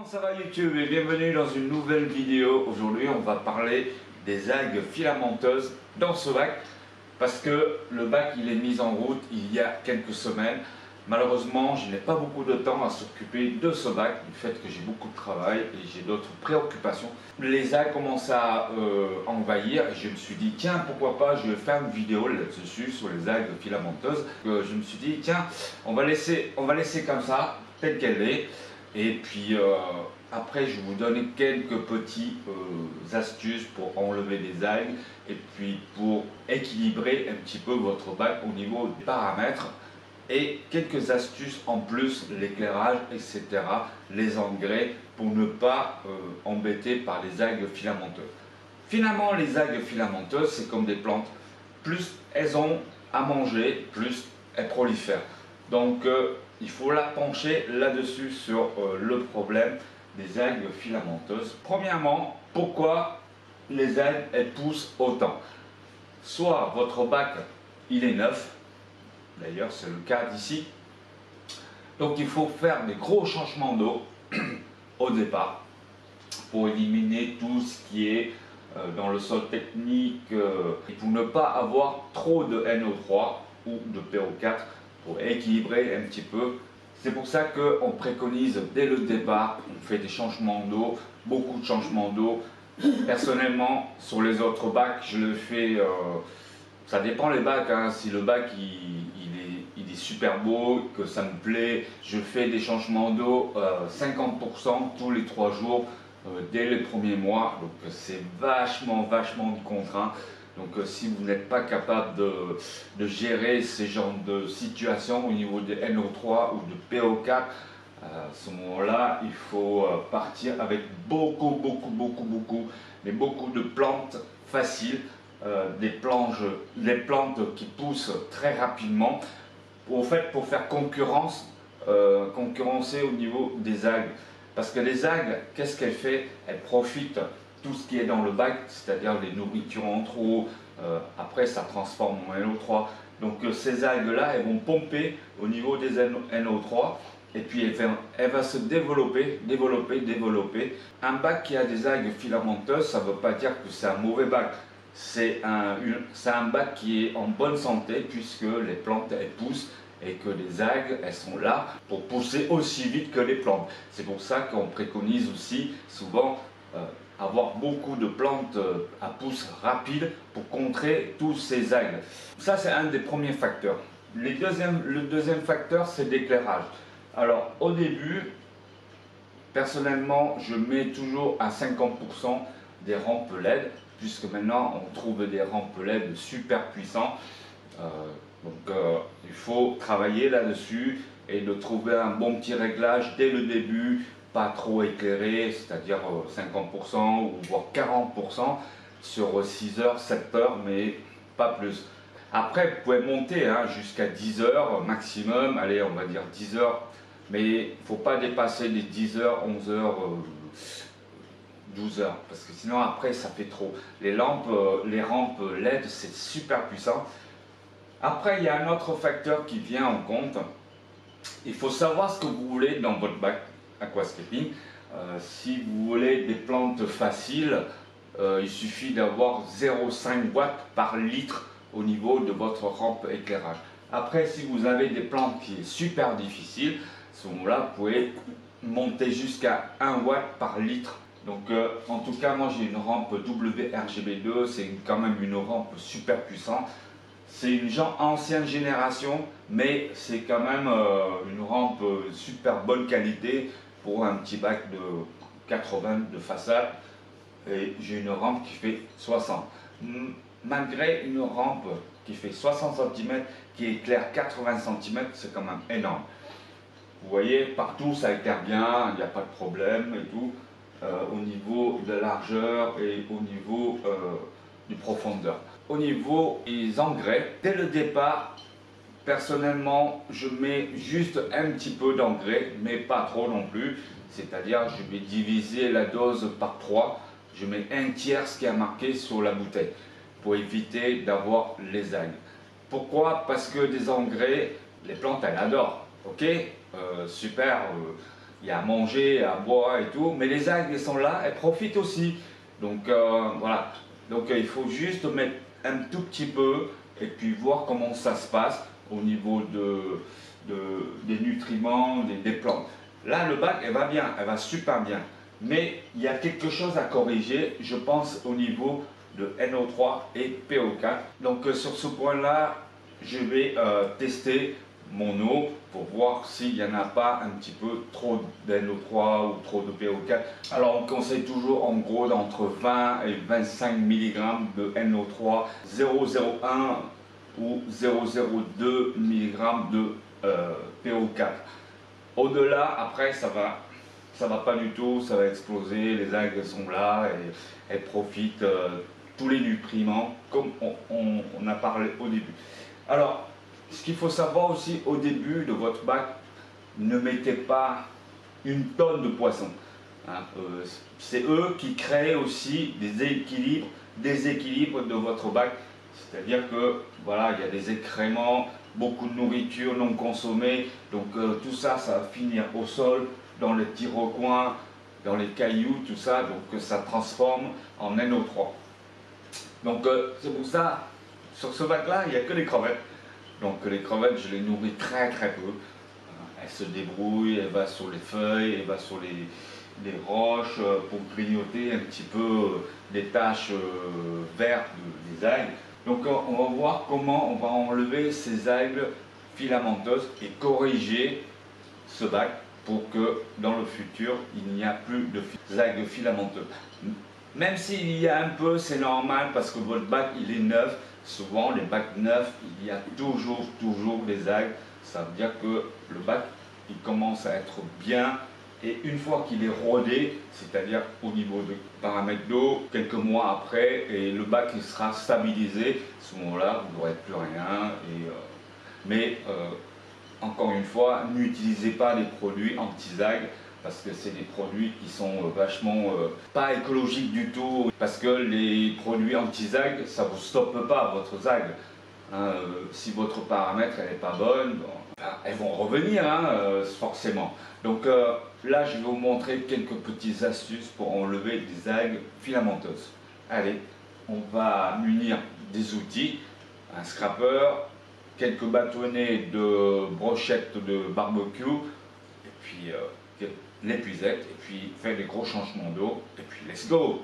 Ça va YouTube et bienvenue dans une nouvelle vidéo. Aujourd'hui on va parler des algues filamenteuses dans ce bac parce que le bac il est mis en route il y a quelques semaines. Malheureusement je n'ai pas beaucoup de temps à s'occuper de ce bac du fait que j'ai beaucoup de travail et j'ai d'autres préoccupations. Les algues commencent à envahir et je me suis dit tiens pourquoi pas je vais faire une vidéo là-dessus sur les algues filamenteuses. Je me suis dit tiens on va laisser comme ça telle qu'elle est. Et puis après je vais vous donner quelques petites astuces pour enlever des algues et puis pour équilibrer un petit peu votre bac au niveau des paramètres et quelques astuces en plus, l'éclairage, etc., les engrais pour ne pas embêter par les algues filamenteuses. Finalement les algues filamenteuses c'est comme des plantes, plus elles ont à manger, plus elles prolifèrent. Donc il faut la pencher là-dessus sur le problème des algues filamenteuses. Premièrement, pourquoi les algues elles poussent autant? Soit votre bac il est neuf, d'ailleurs c'est le cas d'ici, donc il faut faire des gros changements d'eau au départ pour éliminer tout ce qui est dans le sol technique et pour ne pas avoir trop de NO3 ou de PO4 pour équilibrer un petit peu. C'est pour ça qu'on préconise dès le départ, on fait des changements d'eau, beaucoup de changements d'eau. Personnellement, sur les autres bacs, je le fais, ça dépend les bacs, hein. Si le bac il est super beau, que ça me plaît, je fais des changements d'eau 50% tous les 3 jours dès les premiers mois. Donc c'est vachement contraint. Donc si vous n'êtes pas capable de gérer ces genres de situations au niveau des NO3 ou de PO4, à ce moment-là, il faut partir avec beaucoup de plantes faciles, des plantes qui poussent très rapidement, pour faire concurrencer au niveau des algues. Parce que les algues, qu'est-ce qu'elles font? Elles profitent tout ce qui est dans le bac, c'est-à-dire les nourritures en trop, après ça transforme en NO3. Donc ces algues-là, elles vont pomper au niveau des NO3 et puis elle va se développer. Un bac qui a des algues filamenteuses, ça ne veut pas dire que c'est un mauvais bac. C'est un bac qui est en bonne santé puisque les plantes elles poussent et que les algues elles sont là pour pousser aussi vite que les plantes. C'est pour ça qu'on préconise aussi souvent avoir beaucoup de plantes à pousse rapide pour contrer tous ces algues. Ça c'est un des premiers facteurs. Le deuxième facteur c'est l'éclairage. Alors au début, personnellement je mets toujours à 50% des rampes LED, puisque maintenant on trouve des rampes LED super puissants. Il faut travailler là-dessus et de trouver un bon petit réglage dès le début, pas trop éclairé, c'est-à-dire 50% ou voire 40% sur 6 heures, 7 heures, mais pas plus. Après, vous pouvez monter jusqu'à 10 heures maximum, allez, on va dire 10 heures, mais il ne faut pas dépasser les 10 heures, 11 heures, 12 heures, parce que sinon après ça fait trop. Les rampes LED, c'est super puissant. Après, il y a un autre facteur qui vient en compte. Il faut savoir ce que vous voulez dans votre bac aquascaping. Si vous voulez des plantes faciles, il suffit d'avoir 0,5 watts par litre au niveau de votre rampe éclairage. Après, si vous avez des plantes qui est super difficiles, à ce moment-là, vous pouvez monter jusqu'à 1 watt par litre. Donc en tout cas, moi j'ai une rampe WRGB2, c'est quand même une rampe super puissante. C'est une ancienne génération, mais c'est quand même une rampe super bonne qualité pour un petit bac de 80 de façade. Et j'ai une rampe qui fait 60. Malgré une rampe qui fait 60 cm, qui éclaire 80 cm, c'est quand même énorme. Vous voyez, partout ça éclaire bien, il n'y a pas de problème et tout. Au niveau de la largeur et au niveau du profondeur. Au niveau des engrais, dès le départ, personnellement, je mets juste un petit peu d'engrais, mais pas trop non plus. C'est-à-dire, je vais diviser la dose par 3. Je mets un tiers ce qui est marqué sur la bouteille pour éviter d'avoir les algues. Pourquoi? Parce que des engrais, les plantes elles adorent. Ok, super. il y a à manger, à boire et tout, mais les algues elles sont là, elles profitent aussi. Donc voilà, donc il faut juste mettre un tout petit peu et puis voir comment ça se passe au niveau des nutriments, des plantes. Là, le bac, elle va bien, elle va super bien. Mais il y a quelque chose à corriger, je pense, au niveau de NO3 et PO4. Donc sur ce point-là, je vais tester mon eau pour voir s'il n'y en a pas un petit peu trop de NO3 ou trop de PO4. Alors on conseille toujours en gros d'entre 20 et 25 mg de NO3, 0,01 ou 0,02 mg de PO4. Au-delà, après, ça va pas du tout, ça va exploser, les algues sont là et elles profitent tous les nutriments comme on a parlé au début. Alors, ce qu'il faut savoir aussi au début de votre bac, ne mettez pas une tonne de poissons. Hein, c'est eux qui créent aussi des déséquilibres de votre bac. C'est-à-dire que voilà, il y a des excréments, beaucoup de nourriture non consommée, donc tout ça, ça va finir au sol, dans les petits recoins, dans les cailloux, tout ça, donc ça transforme en NO3. Donc c'est pour ça, sur ce bac-là, il n'y a que des crevettes. Donc les crevettes, je les nourris très très peu. Elles se débrouillent, elles vont sur les feuilles, elles vont sur les roches pour grignoter un petit peu les taches vertes des algues. Donc on va voir comment on va enlever ces algues filamenteuses et corriger ce bac pour que dans le futur il n'y a plus de algues filamenteuses. Même s'il y a un peu, c'est normal parce que votre bac il est neuf. Souvent les bacs neufs, il y a toujours des algues. Ça veut dire que le bac il commence à être bien. Et une fois qu'il est rodé, c'est-à-dire au niveau de paramètres d'eau, quelques mois après, et le bac il sera stabilisé, à ce moment-là, vous n'aurez plus rien. Mais encore une fois, n'utilisez pas les produits anti-algues parce que c'est des produits qui sont vachement pas écologiques du tout. Parce que les produits anti-algues, ça ne vous stoppe pas votre algue. Hein, si votre paramètre n'est pas bonne, bon, ben, elles vont revenir hein, forcément. Donc là, je vais vous montrer quelques petites astuces pour enlever des algues filamenteuses. Allez, on va munir des outils, un scraper, quelques bâtonnets de brochettes de barbecue, et puis l'épuisette, et puis faire des gros changements d'eau, et puis let's go!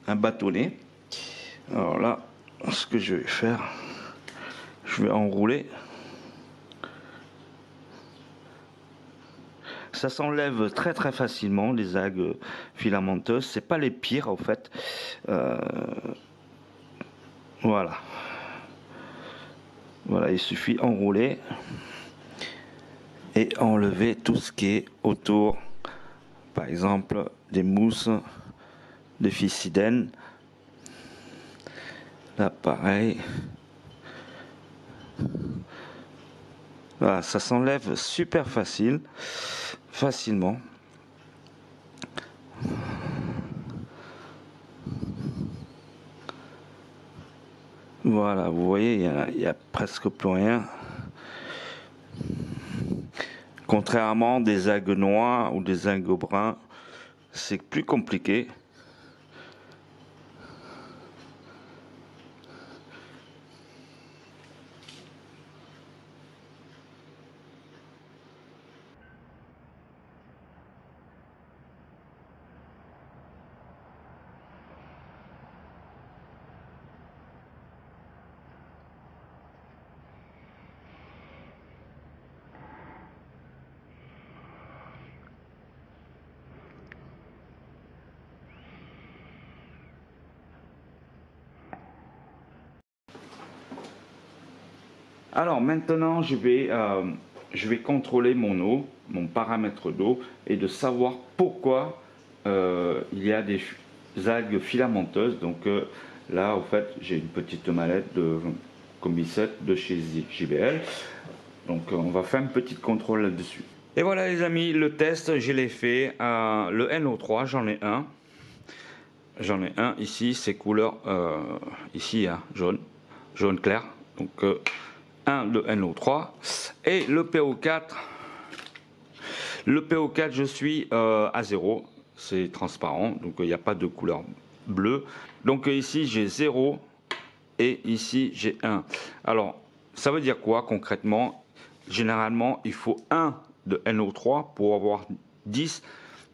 Un bâtonnet. Alors là, ce que je vais faire, je vais enrouler. Ça s'enlève très très facilement les algues filamenteuses. C'est pas les pires en fait. Voilà. Voilà, il suffit enrouler et enlever tout ce qui est autour. Par exemple, des mousses, des ficcidènes. Là, pareil. Voilà, ça s'enlève super facilement. Voilà, vous voyez, il n'y a presque plus rien. Contrairement des algues noires ou des algues bruns, c'est plus compliqué. Alors maintenant, je vais contrôler mon eau. mon paramètre d'eau et de savoir pourquoi il y a des algues filamenteuses. Donc là, au fait, j'ai une petite mallette de Combicet de chez JBL. Donc on va faire un petit contrôle là-dessus. Et voilà les amis, le test, je l'ai fait. Le NO3, j'en ai un. J'en ai un ici, c'est couleur ici, hein, jaune clair. Donc un de NO3 et le PO4. Le PO4, je suis à 0, c'est transparent, donc il n'y a pas de couleur bleue. Donc ici j'ai 0 et ici j'ai 1. Alors ça veut dire quoi concrètement? Généralement il faut 1 de NO3 pour avoir 10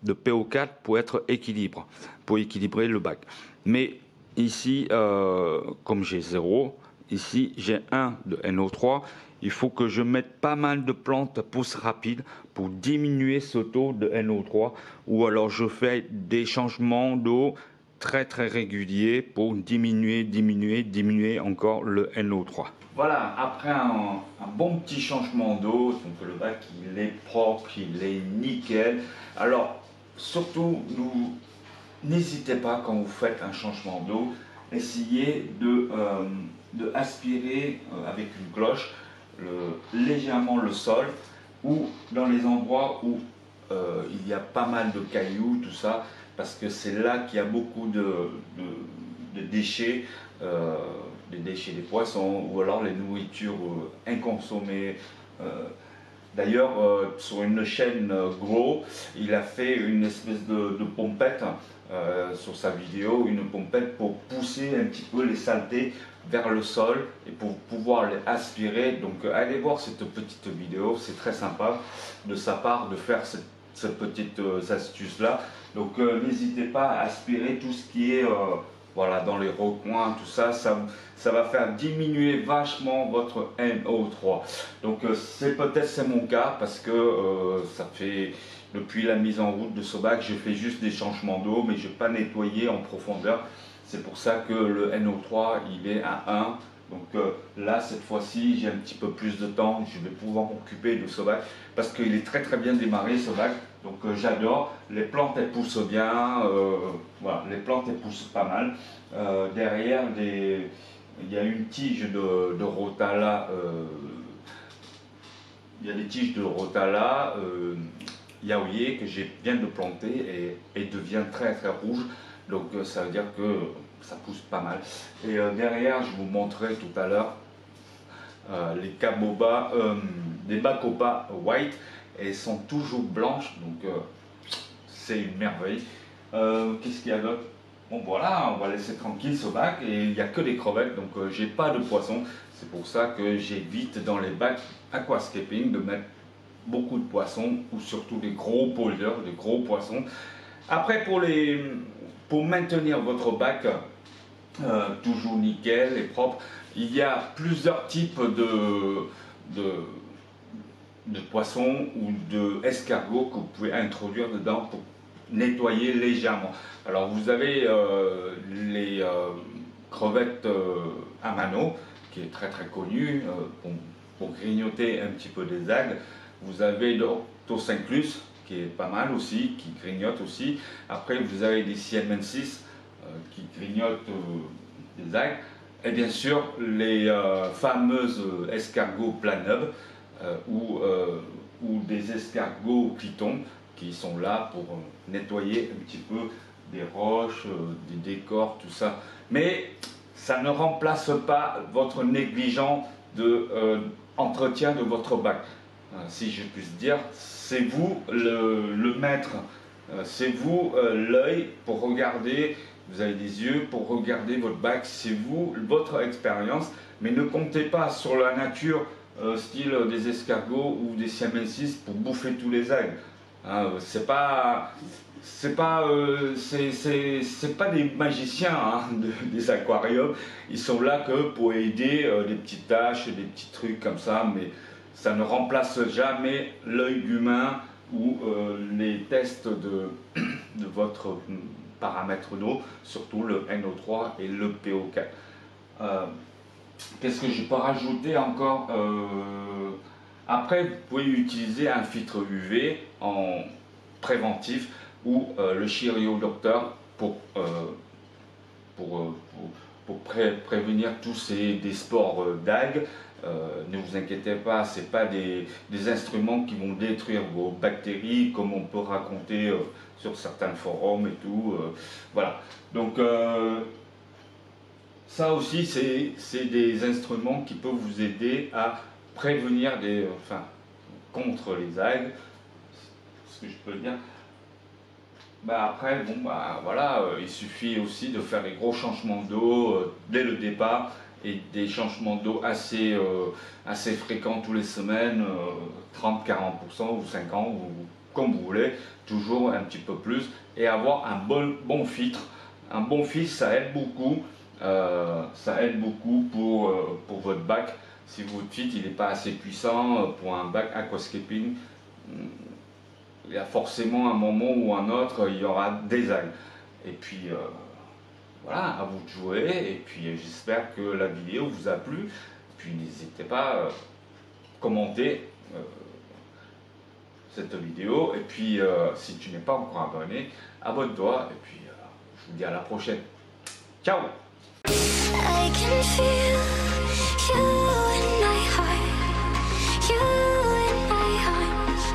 de PO4 pour être équilibre, pour équilibrer le bac. Mais ici, comme j'ai 0, ici j'ai 1 de NO3, il faut que je mette pas mal de plantes à pousse rapide pour diminuer ce taux de NO3, ou alors je fais des changements d'eau très réguliers pour diminuer encore le NO3. Voilà, après un bon petit changement d'eau, donc le bac il est propre, il est nickel. Alors surtout, n'hésitez pas quand vous faites un changement d'eau, essayez de aspirer avec une cloche légèrement le sol, ou dans les endroits où il y a pas mal de cailloux, tout ça, parce que c'est là qu'il y a beaucoup de déchets, des déchets des poissons, ou alors les nourritures inconsommées. D'ailleurs, sur une chaîne Grow, il a fait une espèce de pompette sur sa vidéo, une pompette pour pousser un petit peu les saletés vers le sol et pour pouvoir les aspirer. Donc allez voir cette petite vidéo, c'est très sympa de sa part de faire cette petite astuce là. Donc n'hésitez pas à aspirer tout ce qui est voilà, dans les recoins, tout ça, ça va faire diminuer vachement votre NO3. Donc c'est mon cas, parce que ça fait depuis la mise en route de ce bac, je fais juste des changements d'eau, mais je n'ai pas nettoyé en profondeur. C'est pour ça que le NO3 il est à 1. Donc là, cette fois-ci, j'ai un petit peu plus de temps, je vais pouvoir m'occuper de ce bac parce qu'il est très bien démarré ce bac. Donc j'adore, les plantes elles poussent bien, voilà, les plantes elles poussent pas mal. Derrière, il y a une tige de Rotala, il y a des tiges de Rotala Yaoye que je viens de planter et devient très rouge. Donc ça veut dire que ça pousse pas mal. Et derrière, je vous montrerai tout à l'heure les Caboba, des Bacopa White, et elles sont toujours blanches, donc c'est une merveille. Qu'est-ce qu'il y a d'autre? Bon voilà, on va laisser tranquille ce bac, et il n'y a que des crevettes, donc j'ai pas de poissons. C'est pour ça que j'évite dans les bacs aquascaping de mettre beaucoup de poissons, ou surtout des gros pollueurs, des gros poissons. Après, pour maintenir votre bac toujours nickel et propre, il y a plusieurs types de poissons ou d'escargots que vous pouvez introduire dedans pour nettoyer légèrement. Alors vous avez les crevettes à mano, qui est très connu pour grignoter un petit peu des algues. Vous avez l'Octosynchus, qui est pas mal aussi, qui grignote aussi. Après vous avez des Siamensis qui grignotent des algues. Et bien sûr les fameuses escargots planeuves ou des escargots clitons, qui sont là pour nettoyer un petit peu des roches, des décors, tout ça. Mais ça ne remplace pas votre négligent d'entretien de votre bac. Si je puis dire, c'est vous le maître, c'est vous l'œil pour regarder, vous avez des yeux pour regarder votre bac, c'est vous, votre expérience, mais ne comptez pas sur la nature, style des escargots ou des siamensis pour bouffer tous les algues. C'est pas des magiciens des aquariums. Ils sont là que pour aider des petites tâches, des petits trucs comme ça, mais ça ne remplace jamais l'œil humain ou les tests de votre paramètre d'eau, surtout le NO3 et le PO4. Qu'est-ce que je peux rajouter encore? Après, vous pouvez utiliser un filtre UV en préventif ou le chiropdocteur pour prévenir tous des spores d'algues. Ne vous inquiétez pas, ce n'est pas des instruments qui vont détruire vos bactéries comme on peut raconter sur certains forums et tout. Voilà. Donc ça aussi, c'est des instruments qui peuvent vous aider à prévenir contre les algues, ce que je peux dire. Après, voilà, il suffit aussi de faire des gros changements d'eau dès le départ et des changements d'eau assez fréquents tous les semaines, 30-40% ou 50%, ou comme vous voulez, toujours un petit peu plus, et avoir un bon filtre. Un bon filtre, ça aide beaucoup pour votre bac. Si votre filtre n'est pas assez puissant pour un bac aquascaping, il y a forcément un moment ou un autre, il y aura des algues. Et puis voilà, à vous de jouer. Et puis j'espère que la vidéo vous a plu. Et puis n'hésitez pas à commenter cette vidéo. Et puis si tu n'es pas encore abonné, abonne-toi. Et puis je vous dis à la prochaine. Ciao! I can feel you in my heart. You in my arms.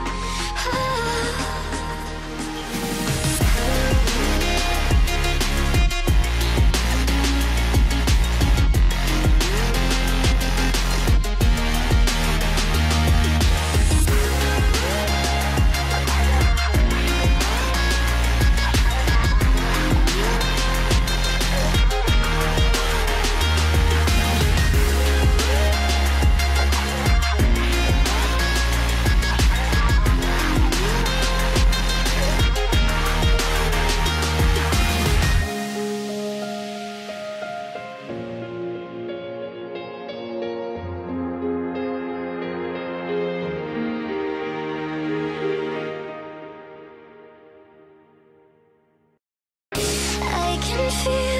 I can feel